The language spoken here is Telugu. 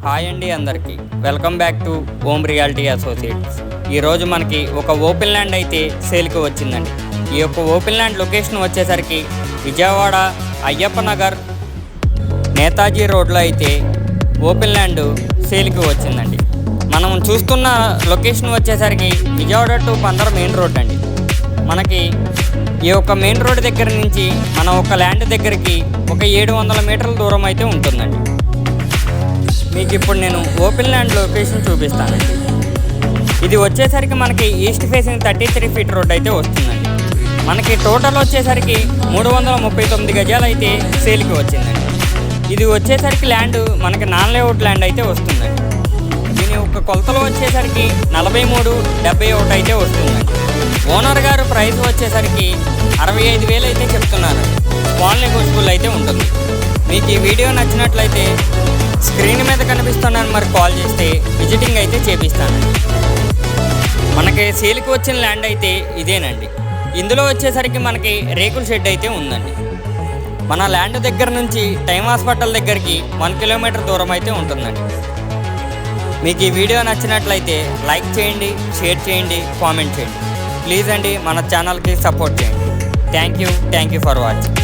హాయ్ అండి అందరికీ welcome back two ohm reality associates. ఈరోజు మనకి ఒక ఓపెన్ ల్యాండ్ అయితే సేల్కి వచ్చిందండి. ఈ యొక్క ఓపెన్ ల్యాండ్ లొకేషన్ వచ్చేసరికి విజయవాడ అయ్యప్ప నగర్ నేతాజీ రోడ్లో అయితే ఓపెన్ ల్యాండ్ సేల్కి వచ్చిందండి. మనం చూస్తున్న లొకేషన్ వచ్చేసరికి విజయవాడ టు పందర్ మెయిన్ రోడ్ అండి. మనకి ఈ యొక్క మెయిన్ రోడ్ దగ్గర నుంచి మన ఒక ల్యాండ్ దగ్గరికి ఒక 700 మీటర్ల దూరం అయితే ఉంటుందండి. మీకు ఇప్పుడు నేను ఓపెన్ ల్యాండ్ లొకేషన్ చూపిస్తానండి. ఇది వచ్చేసరికి మనకి ఈస్ట్ ఫేసింగ్ 33 ఫీట్ రోడ్ అయితే వస్తుందండి. మనకి టోటల్ వచ్చేసరికి 339 గజాలు అయితే సేల్కి వచ్చిందండి. ఇది వచ్చేసరికి ల్యాండ్ మనకి నాన్ లేఅవుట్ ల్యాండ్ అయితే వస్తుందండి. దీని ఒక కొలతలు వచ్చేసరికి 43/71 అయితే వస్తుందండి. ఓనర్ గారు ప్రైస్ వచ్చేసరికి 65,000 అయితే చెప్తున్నారు. స్మాల్ నెగోషియబుల్ అయితే ఉంటుంది. మీకు ఈ వీడియో నచ్చినట్లయితే స్క్రీన్ మీద కనిపిస్తున్నాను మరి కాల్ చేస్తే విజిటింగ్ అయితే చేపిస్తానండి. మనకి సేల్కి వచ్చిన ల్యాండ్ అయితే ఇదేనండి. ఇందులో వచ్చేసరికి మనకి రేకుల షెడ్ అయితే ఉందండి. మన ల్యాండ్ దగ్గర నుంచి టైమ్ హాస్పిటల్ దగ్గరికి 1 కిలోమీటర్ దూరం అయితే ఉంటుందండి. మీకు ఈ వీడియో నచ్చినట్లయితే లైక్ చేయండి, షేర్ చేయండి, కామెంట్ చేయండి. ప్లీజ్ అండి మన ఛానల్కి సపోర్ట్ చేయండి. Thank you for watching.